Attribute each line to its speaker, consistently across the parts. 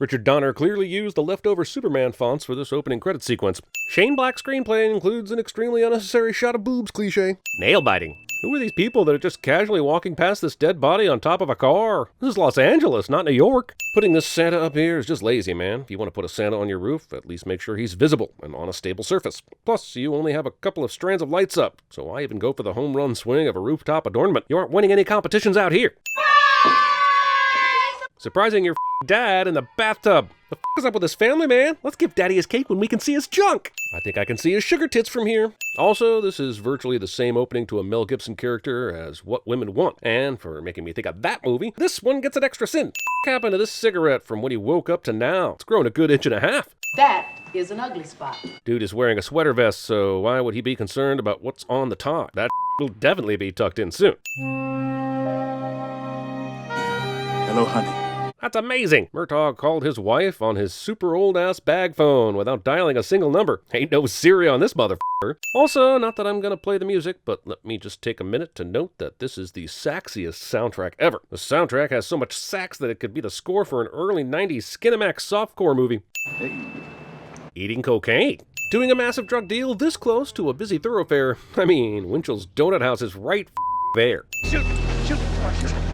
Speaker 1: Richard Donner clearly used the leftover Superman fonts for this opening credit sequence. Shane Black's screenplay includes an extremely unnecessary shot of boobs cliche. Nail biting. Who are these people that are just casually walking past this dead body on top of a car? This is Los Angeles, not New York. Putting this Santa up here is just lazy, man. If you want to put a Santa on your roof, at least make sure he's visible and on a stable surface. Plus, you only have a couple of strands of lights up, so why even go for the home run swing of a rooftop adornment? You aren't winning any competitions out here. Surprising your dad in the bathtub. The is up with his family, man? Let's give daddy his cake when we can see his junk. I think I can see his sugar tits from here. Also, this is virtually the same opening to a Mel Gibson character as What Women Want. And for making me think of that movie, this one gets an extra sin. What happened to this cigarette from when he woke up to now? It's grown a good inch and a half.
Speaker 2: That is an ugly spot.
Speaker 1: Dude is wearing a sweater vest, so why would he be concerned about what's on the top? That will definitely be tucked in soon.
Speaker 3: Hello, honey.
Speaker 1: That's amazing! Murtaugh called his wife on his super old-ass bag phone without dialing a single number. Ain't no Siri on this motherfucker. Also, not that I'm gonna play the music, but let me just take a minute to note that this is the saxiest soundtrack ever. The soundtrack has so much sax that it could be the score for an early 90s Skinamax softcore movie. Hey. Eating cocaine. Doing a massive drug deal this close to a busy thoroughfare. I mean, Winchell's Donut House is right there. Shoot!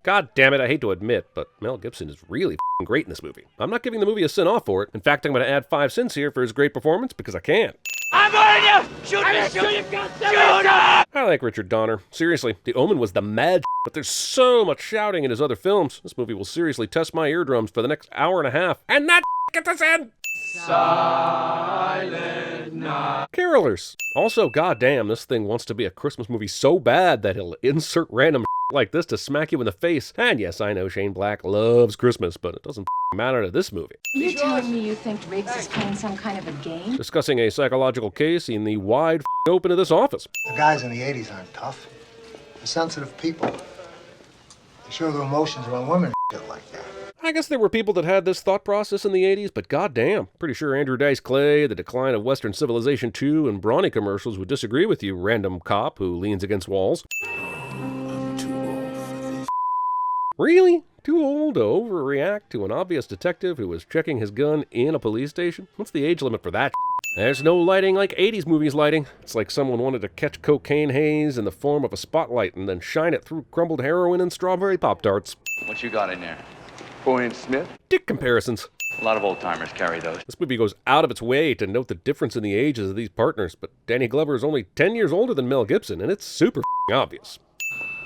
Speaker 1: God damn it, I hate to admit, but Mel Gibson is really great in this movie. I'm not giving the movie a sin off for it. In fact, I'm going to add 5 cents here for his great performance because I can.
Speaker 4: I'm on you! Shoot me! Shoot him!
Speaker 1: I like Richard Donner. Seriously, The Omen was the mad but there's so much shouting in his other films. This movie will seriously test my eardrums for the next hour and a half. And that gets us in!
Speaker 4: Silent night.
Speaker 1: Carolers. Also, goddamn, this thing wants to be a Christmas movie so bad that he'll insert random like this to smack you in the face. And yes, I know Shane Black loves Christmas, but it doesn't matter to this movie.
Speaker 2: You're telling me you think Riggs is playing some kind of a game?
Speaker 1: Discussing a psychological case in the wide open of this office.
Speaker 5: The guys in the 80s aren't tough. They're sensitive people. They show their emotions around women and shit like that.
Speaker 1: I guess there were people that had this thought process in the 80s, but goddamn, pretty sure Andrew Dice Clay, The Decline of Western Civilization 2, and Brawny commercials would disagree with you, random cop who leans against walls.
Speaker 3: I'm too old for this.
Speaker 1: Really? Too old to overreact to an obvious detective who was checking his gun in a police station? What's the age limit for that? There's no lighting like 80s movies lighting. It's like someone wanted to catch cocaine haze in the form of a spotlight and then shine it through crumbled heroin and strawberry Pop-Tarts.
Speaker 6: What you got in there?
Speaker 7: 4-inch Smith?
Speaker 1: Dick comparisons.
Speaker 6: A lot of old-timers carry those.
Speaker 1: This movie goes out of its way to note the difference in the ages of these partners, but Danny Glover is only 10 years older than Mel Gibson, and it's super obvious.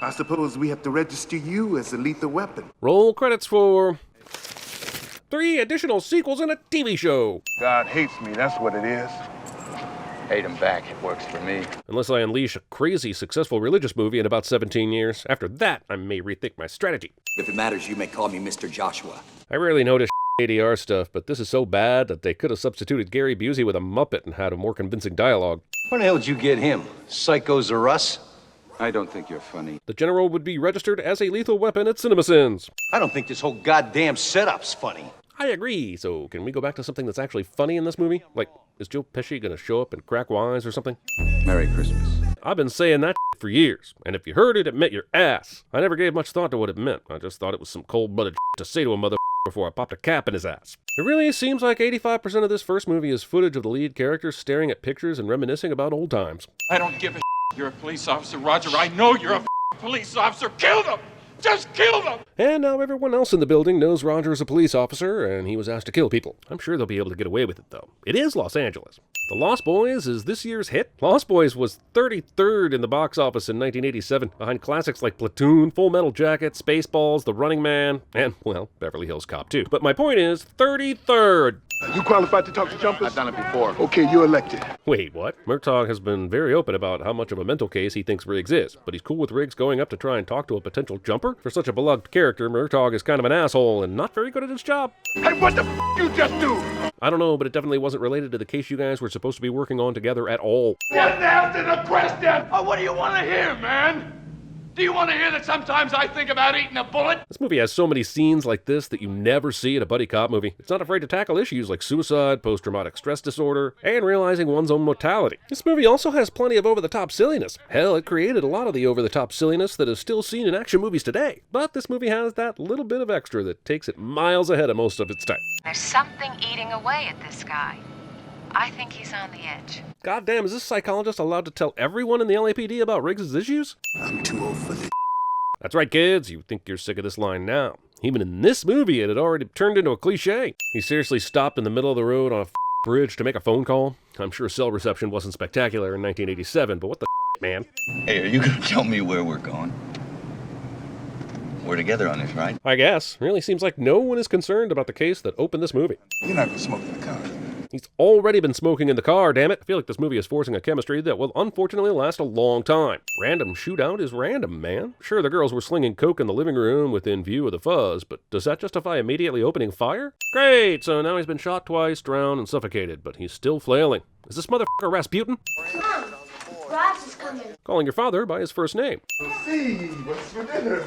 Speaker 7: I suppose we have to register you as a lethal weapon.
Speaker 1: Roll credits for 3 additional sequels and a TV show.
Speaker 7: God hates me, that's what it is.
Speaker 6: Hate him back, it works for me.
Speaker 1: Unless I unleash a crazy successful religious movie in about 17 years. After that, I may rethink my strategy.
Speaker 8: If it matters, you may call me Mr. Joshua.
Speaker 1: I rarely notice ADR stuff, but this is so bad that they could have substituted Gary Busey with a Muppet and had a more convincing dialogue.
Speaker 9: Where the hell did you get him? Psychos or us?
Speaker 7: I don't think you're funny.
Speaker 1: The General would be registered as a lethal weapon at CinemaSins.
Speaker 9: I don't think this whole goddamn setup's funny.
Speaker 1: I agree, so can we go back to something that's actually funny in this movie? Like, is Joe Pesci gonna show up and crack wise or something?
Speaker 7: Merry Christmas.
Speaker 1: I've been saying that for years, and if you heard it, it meant your ass. I never gave much thought to what it meant. I just thought it was some cold-blooded to say to a mother before I popped a cap in his ass. It really seems like 85% of this first movie is footage of the lead character staring at pictures and reminiscing about old times.
Speaker 4: I don't give a You're a police officer, Roger. I know you're a police officer. Kill them! Just kill them!
Speaker 1: And now everyone else in the building knows Roger is a police officer, and he was asked to kill people. I'm sure they'll be able to get away with it, though. It is Los Angeles. The Lost Boys is this year's hit. Lost Boys was 33rd in the box office in 1987, behind classics like Platoon, Full Metal Jacket, Spaceballs, The Running Man, and, well, Beverly Hills Cop 2. But my point is, 33rd!
Speaker 7: You qualified to talk to jumpers?
Speaker 6: I've done it before.
Speaker 7: Okay, you're elected.
Speaker 1: Wait, what? Murtaugh has been very open about how much of a mental case he thinks Riggs is, but he's cool with Riggs going up to try and talk to a potential jumper? For such a beloved character, Murtaugh is kind of an asshole and not very good at his job.
Speaker 7: Hey, what the you just do?
Speaker 1: I don't know, but it definitely wasn't related to the case you guys were supposed to be working on together at all.
Speaker 4: Just answer the question! Oh, what do you want to hear, man? Do you want to hear that sometimes I think about eating a bullet?
Speaker 1: This movie has so many scenes like this that you never see in a buddy cop movie. It's not afraid to tackle issues like suicide, post-traumatic stress disorder, and realizing one's own mortality. This movie also has plenty of over-the-top silliness. Hell, it created a lot of the over-the-top silliness that is still seen in action movies today. But this movie has that little bit of extra that takes it miles ahead of most of its time.
Speaker 2: There's something eating away at this guy. I think he's on the edge.
Speaker 1: Goddamn, is this psychologist allowed to tell everyone in the LAPD about Riggs' issues?
Speaker 3: I'm too old for this.
Speaker 1: That's right, kids. You think you're sick of this line now. Even in this movie, it had already turned into a cliche. He seriously stopped in the middle of the road on a bridge to make a phone call. I'm sure cell reception wasn't spectacular in 1987, but what the man?
Speaker 6: Hey, are you gonna tell me where we're going? We're together on this, right?
Speaker 1: I guess. Really seems like no one is concerned about the case that opened this movie.
Speaker 3: You're not gonna smoke in the car.
Speaker 1: He's already been smoking in the car, damn it. I feel like this movie is forcing a chemistry that will unfortunately last a long time. Random shootout is random, man. Sure, the girls were slinging coke in the living room within view of the fuzz, but does that justify immediately opening fire? Great, so now he's been shot twice, drowned, and suffocated, but he's still flailing. Is this motherfucker Rasputin?
Speaker 10: Mom, Rob's is coming.
Speaker 1: Calling your father by his first name.
Speaker 7: See, what's for dinner?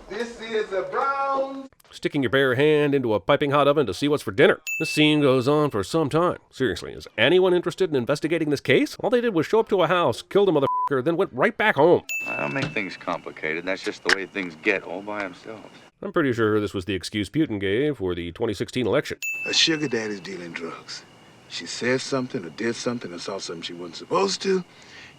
Speaker 7: This is a brown.
Speaker 1: Sticking your bare hand into a piping hot oven to see what's for dinner. This scene goes on for some time. Seriously, is anyone interested in investigating this case? All they did was show up to a house, killed a motherfucker, then went right back home.
Speaker 6: I don't make things complicated. That's just the way things get all by themselves.
Speaker 1: I'm pretty sure this was the excuse Putin gave for the 2016 election.
Speaker 3: A sugar daddy's dealing drugs. She says something or did something or saw something she wasn't supposed to.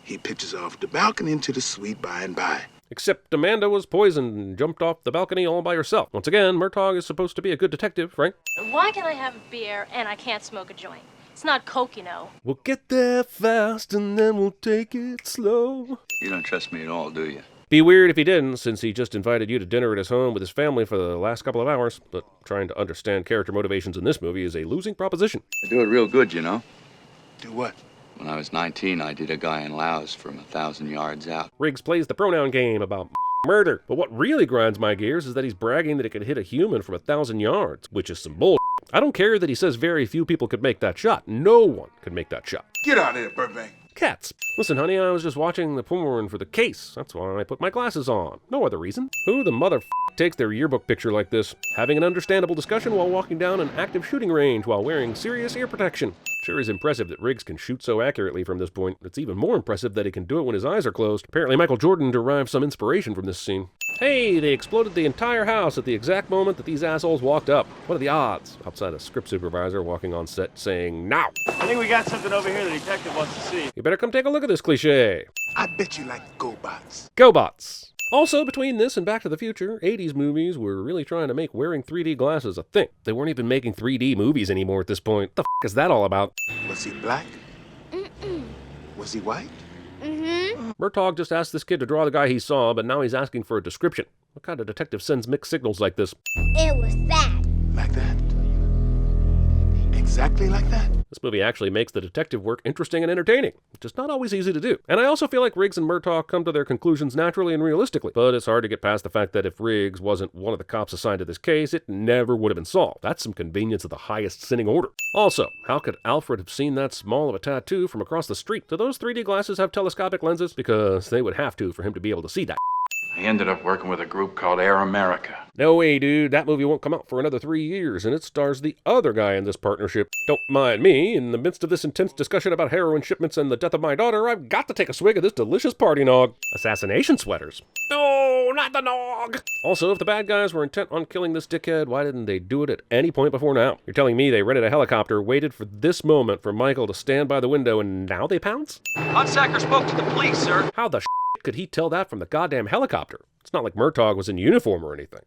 Speaker 3: He pitches off the balcony into the sweet by and by.
Speaker 1: Except Amanda was poisoned and jumped off the balcony all by herself. Once again, Murtaugh is supposed to be a good detective, right?
Speaker 10: Why can I have a beer and I can't smoke a joint? It's not coke, you know.
Speaker 1: We'll get there fast and then we'll take it slow.
Speaker 6: You don't trust me at all, do you?
Speaker 1: Be weird if he didn't, since he just invited you to dinner at his home with his family for the last couple of hours. But trying to understand character motivations in this movie is a losing proposition.
Speaker 6: I do it real good, you know.
Speaker 3: Do what?
Speaker 6: When I was 19, I did a guy in Laos from 1,000 yards out.
Speaker 1: Riggs plays the pronoun game about murder. But what really grinds my gears is that he's bragging that it could hit a human from 1,000 yards, which is some bull. I don't care that he says very few people could make that shot. No one could make that shot.
Speaker 3: Get out of here, Burbank.
Speaker 1: Cats. Listen, honey, I was just watching the porn for the case. That's why I put my glasses on. No other reason. Who the mother takes their yearbook picture like this? Having an understandable discussion while walking down an active shooting range while wearing serious ear protection. Sure is impressive that Riggs can shoot so accurately from this point. It's even more impressive that he can do it when his eyes are closed. Apparently Michael Jordan derived some inspiration from this scene. Hey, they exploded the entire house at the exact moment that these assholes walked up. What are the odds? Outside a script supervisor walking on set saying, now!
Speaker 9: I think we got something over here the detective wants to see.
Speaker 1: You better come take a look at this cliche.
Speaker 3: I bet you like GoBots.
Speaker 1: GoBots! Also, between this and Back to the Future, 80s movies were really trying to make wearing 3D glasses a thing. They weren't even making 3D movies anymore at this point. What the f*** is that all about?
Speaker 3: Was he black? Was he white?
Speaker 1: Murtaugh just asked this kid to draw the guy he saw, but now he's asking for a description. What kind of detective sends mixed signals like this?
Speaker 10: It was that.
Speaker 3: Like that? Exactly like that?
Speaker 1: This movie actually makes the detective work interesting and entertaining, which is not always easy to do. And I also feel like Riggs and Murtaugh come to their conclusions naturally and realistically. But it's hard to get past the fact that if Riggs wasn't one of the cops assigned to this case, it never would have been solved. That's some convenience of the highest sinning order. Also, how could Alfred have seen that small of a tattoo from across the street? Do those 3D glasses have telescopic lenses? Because they would have to for him to be able to see that.
Speaker 4: I ended up working with a group called Air America.
Speaker 1: No way, dude. That movie won't come out for another 3 years, and it stars the other guy in this partnership. Don't mind me. In the midst of this intense discussion about heroin shipments and the death of my daughter, I've got to take a swig of this delicious party nog. Assassination sweaters. No, not the nog! Also, if the bad guys were intent on killing this dickhead, why didn't they do it at any point before now? You're telling me they rented a helicopter, waited for this moment for Michael to stand by the window, and now they pounce?
Speaker 9: Hunsacker spoke to the police, sir.
Speaker 1: How the could he tell that from the goddamn helicopter? It's not like Murtaugh was in uniform or anything.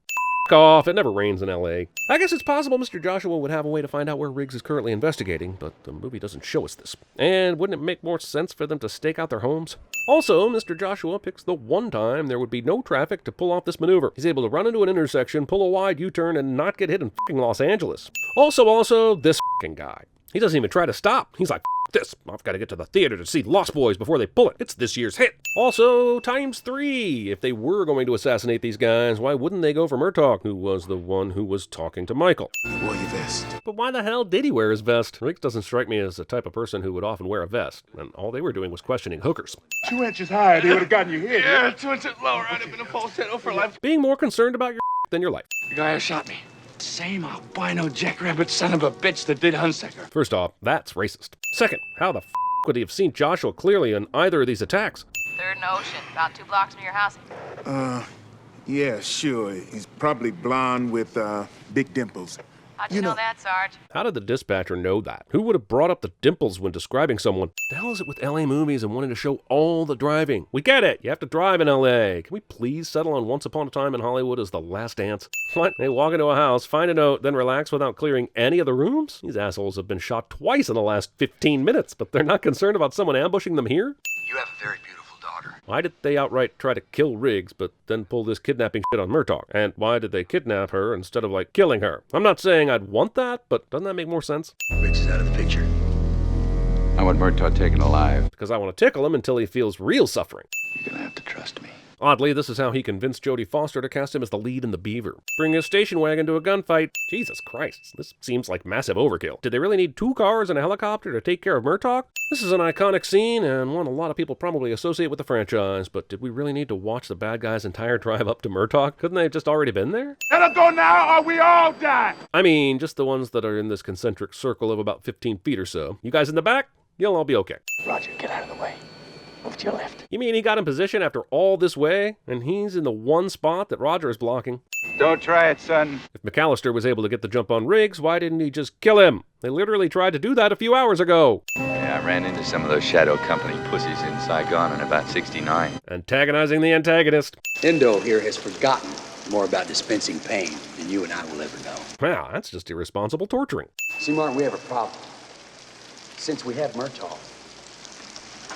Speaker 1: F*** off, it never rains in LA. I guess it's possible Mr. Joshua would have a way to find out where Riggs is currently investigating, but the movie doesn't show us this. And wouldn't it make more sense for them to stake out their homes? Also, Mr. Joshua picks the one time there would be no traffic to pull off this maneuver. He's able to run into an intersection, pull a wide U-turn, and not get hit in f***ing Los Angeles. Also, this f***ing guy. He doesn't even try to stop. He's like, this. I've got to get to the theater to see Lost Boys before they pull it. It's this year's hit. Also, ×3. If they were going to assassinate these guys, why wouldn't they go for Murtaugh, who was the one who was talking to Michael?
Speaker 3: He wore your vest.
Speaker 1: But why the hell did he wear his vest? Riggs doesn't strike me as the type of person who would often wear a vest, and all they were doing was questioning hookers.
Speaker 7: 2 inches higher, they would have gotten you hit.
Speaker 4: Yeah, 2 inches lower. I'd have been a falsetto for life.
Speaker 1: Being more concerned about your than your life.
Speaker 4: The guy who shot me. Same albino jackrabbit son of a bitch that did Hunsaker.
Speaker 1: First off, that's racist. Second, how the could he have seen Joshua clearly in either of these attacks?
Speaker 2: Third and Ocean, about 2 blocks from your house.
Speaker 3: Yeah, sure. He's probably blonde with, big dimples.
Speaker 2: How'd you know that, Sarge?
Speaker 1: How did the dispatcher know that? Who would have brought up the dimples when describing someone? The hell is it with LA movies and wanting to show all the driving? We get it! You have to drive in LA. Can we please settle on Once Upon a Time in Hollywood as the last dance? What? They walk into a house, find a note, then relax without clearing any of the rooms? These assholes have been shot twice in the last 15 minutes, but they're not concerned about someone ambushing them here?
Speaker 8: You have a very beautiful daughter.
Speaker 1: Why did they outright try to kill Riggs, but then pull this kidnapping shit on Murtaugh? And why did they kidnap her instead of, like, killing her? I'm not saying I'd want that, but doesn't that make more sense?
Speaker 8: Riggs is out of the picture.
Speaker 6: I want Murtaugh taken alive.
Speaker 1: Because I want to tickle him until he feels real suffering.
Speaker 6: You're gonna have to trust me.
Speaker 1: Oddly, this is how he convinced Jodie Foster to cast him as the lead in The Beaver. Bring his station wagon to a gunfight. Jesus Christ, this seems like massive overkill. Did they really need 2 cars and a helicopter to take care of Murtaugh? This is an iconic scene, and one a lot of people probably associate with the franchise, but did we really need to watch the bad guy's entire drive up to Murtaugh? Couldn't they have just already been there?
Speaker 7: Let him go now or we all die.
Speaker 1: I mean, just the ones that are in this concentric circle of about 15 feet or so. You guys in the back? You'll all be okay.
Speaker 9: Roger, get out of the way. Move to your left.
Speaker 1: You mean he got in position after all this way, and he's in the one spot that Roger is blocking?
Speaker 6: Don't try it, son.
Speaker 1: If McAllister was able to get the jump on Riggs, why didn't he just kill him? They literally tried to do that a few hours ago.
Speaker 6: Yeah, I ran into some of those Shadow Company pussies in Saigon in about 69.
Speaker 1: Antagonizing the antagonist.
Speaker 8: Endo here has forgotten more about dispensing pain than you and I will ever know.
Speaker 1: Wow, that's just irresponsible torturing.
Speaker 8: See, Martin, we have a problem. Since we have Murtaugh,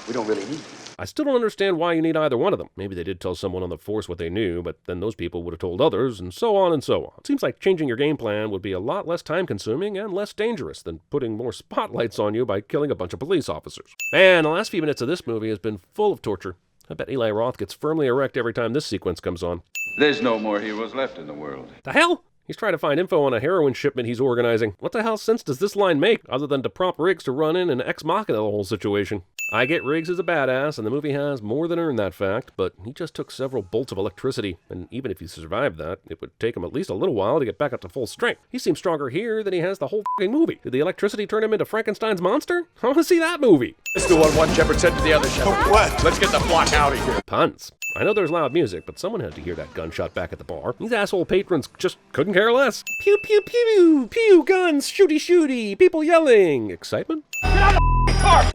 Speaker 8: we don't really need you.
Speaker 1: I still don't understand why you need either one of them. Maybe they did tell someone on the force what they knew, but then those people would have told others, and so on and so on. It seems like changing your game plan would be a lot less time-consuming and less dangerous than putting more spotlights on you by killing a bunch of police officers. Man, the last few minutes of this movie has been full of torture. I bet Eli Roth gets firmly erect every time this sequence comes on.
Speaker 6: There's no more heroes left in the world.
Speaker 1: The hell? He's trying to find info on a heroin shipment he's organizing. What the hell sense does this line make, other than to prompt Riggs to run in and ex-machina the whole situation? I get Riggs is a badass, and the movie has more than earned that fact, but he just took several bolts of electricity, and even if he survived that, it would take him at least a little while to get back up to full strength. He seems stronger here than he has the whole f***ing movie. Did the electricity turn him into Frankenstein's monster? I want to see that movie.
Speaker 4: This is what one shepherd said to the other shepherd.
Speaker 3: What?
Speaker 4: Let's get the flock out of here.
Speaker 1: Puns. I know there's loud music, but someone had to hear that gunshot back at the bar. These asshole patrons just couldn't care less. Pew, pew, pew, pew, guns, shooty, shooty, people yelling. Excitement?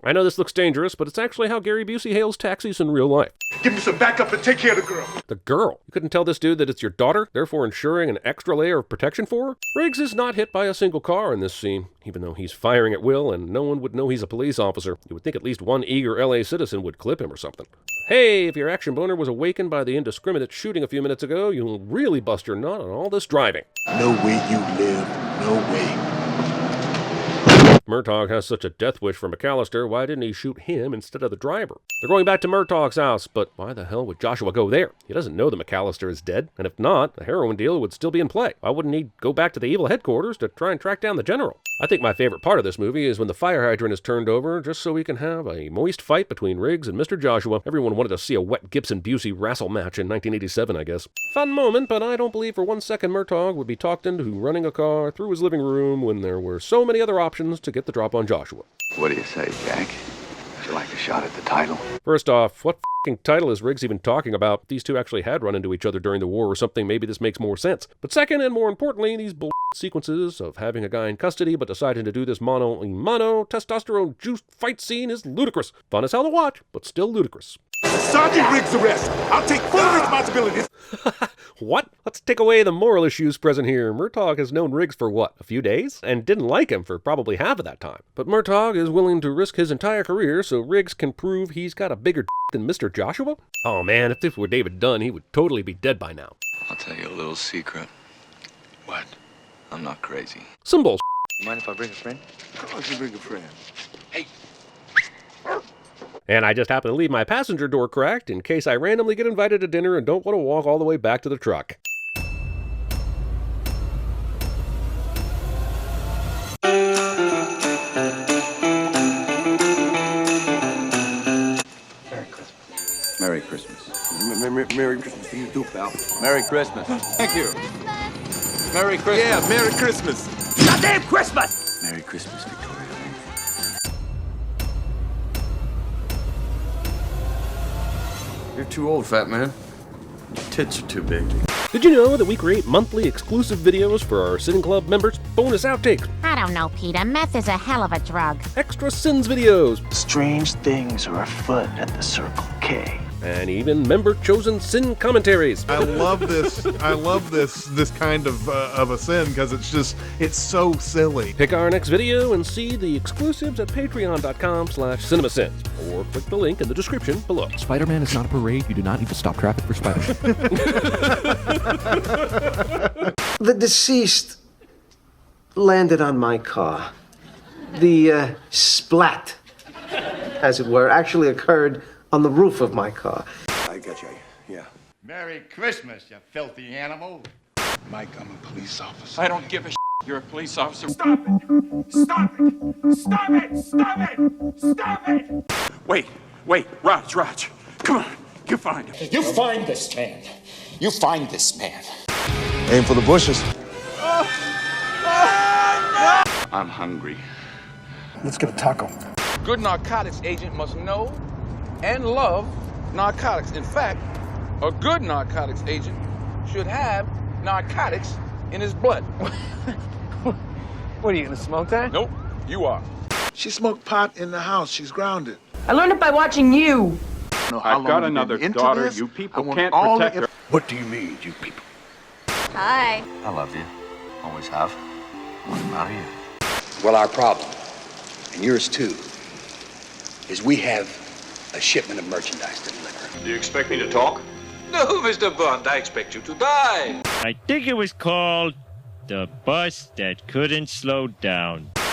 Speaker 1: I know this looks dangerous, but it's actually how Gary Busey hails taxis in real life.
Speaker 7: Give me some backup and take care of the girl.
Speaker 1: The girl? You couldn't tell this dude that it's your daughter, therefore ensuring an extra layer of protection for her? Riggs is not hit by a single car in this scene, even though he's firing at will and no one would know he's a police officer. You would think at least one eager LA citizen would clip him or something. Hey, if your action boner was awakened by the indiscriminate shooting a few minutes ago, you'll really bust your nut on all this driving.
Speaker 3: No way you live. No way.
Speaker 1: Murtaugh has such a death wish for McAllister, why didn't he shoot him instead of the driver? They're going back to Murtaugh's house, but why the hell would Joshua go there? He doesn't know that McAllister is dead, and if not, the heroin deal would still be in play. Why wouldn't he go back to the evil headquarters to try and track down the general? I think my favorite part of this movie is when the fire hydrant is turned over just so we can have a moist fight between Riggs and Mr. Joshua. Everyone wanted to see a wet Gibson-Busey wrestle match in 1987, I guess. Fun moment, but I don't believe for 1 second Murtaugh would be talked into running a car through his living room when there were so many other options to get the drop on Joshua.
Speaker 6: What do you say, Jack? Would you like a shot at the title?
Speaker 1: First off, what f***ing title is Riggs even talking about? If these two actually had run into each other during the war or something, maybe this makes more sense. But second, and more importantly, these bull sequences of having a guy in custody but deciding to do this mano testosterone juiced fight scene is ludicrous. Fun as hell to watch, but still ludicrous.
Speaker 7: Sergeant Riggs' arrest. I'll take full responsibility.
Speaker 1: What? Let's take away the moral issues present here. Murtaugh has known Riggs for what, a few days? And didn't like him for probably half of that time. But Murtaugh is willing to risk his entire career so Riggs can prove he's got a bigger than Mr. Joshua? Oh man, if this were David Dunn, he would totally be dead by now.
Speaker 6: I'll tell you a little secret.
Speaker 3: What?
Speaker 6: I'm not crazy.
Speaker 1: Some bullshit.
Speaker 9: You mind if I bring a friend?
Speaker 3: Of course you bring a friend.
Speaker 8: Hey,
Speaker 1: And I just happen to leave my passenger door cracked in case I randomly get invited to dinner and don't want to walk all the way back to the truck.
Speaker 6: Merry Christmas.
Speaker 7: Merry Christmas to you too, pal.
Speaker 6: Merry Christmas.
Speaker 4: Thank you. Merry Christmas.
Speaker 7: Yeah, Merry Christmas.
Speaker 9: Goddamn Christmas!
Speaker 6: Merry Christmas, Victoria.
Speaker 7: You're too old, fat man. Your tits are too big.
Speaker 1: Did you know that we create monthly exclusive videos for our Sin Club members? Bonus outtakes,
Speaker 11: I don't know, Peter. Meth is a hell of a drug.
Speaker 1: extra Sins videos,
Speaker 9: Strange things are afoot at the Circle K.
Speaker 1: and even member-chosen Sin commentaries.
Speaker 12: I love this. I love this kind of a sin because it's so silly.
Speaker 1: Pick our next video and see the exclusives at patreon.com/CinemaSins, or click the link in the description below.
Speaker 13: Spider-Man is not a parade. You do not need to stop traffic for Spider-Man.
Speaker 8: The deceased landed on my car. The splat, as it were, actually occurred on the roof of my car.
Speaker 7: I got you, yeah.
Speaker 9: Merry Christmas, you filthy animal.
Speaker 3: Mike, I'm a police officer.
Speaker 4: I don't give a shit. You're a police officer.
Speaker 9: Stop it! Stop it! Stop it! Stop it! Stop it!
Speaker 4: Wait, Raj, come on, you find him.
Speaker 9: You find this man. You find this man.
Speaker 7: Aim for the bushes.
Speaker 6: I'm hungry.
Speaker 5: Let's get a taco.
Speaker 4: Good narcotics agent must know and love narcotics. In fact, a good narcotics agent should have narcotics in his blood.
Speaker 9: What are you gonna smoke that?
Speaker 4: Nope, you are.
Speaker 3: She smoked pot in the house. She's grounded.
Speaker 11: I learned it by watching you.
Speaker 4: I've got another daughter. You people can't protect her.
Speaker 7: What do you mean, you people?
Speaker 10: Hi.
Speaker 6: I love you. Always have. What about you?
Speaker 8: Well, our problem, and yours too, is we have a shipment of merchandise to deliver.
Speaker 6: Do you expect me to talk?
Speaker 4: No, Mr. Bond, I expect you to die.
Speaker 9: I think it was called The Bus That Couldn't Slow Down.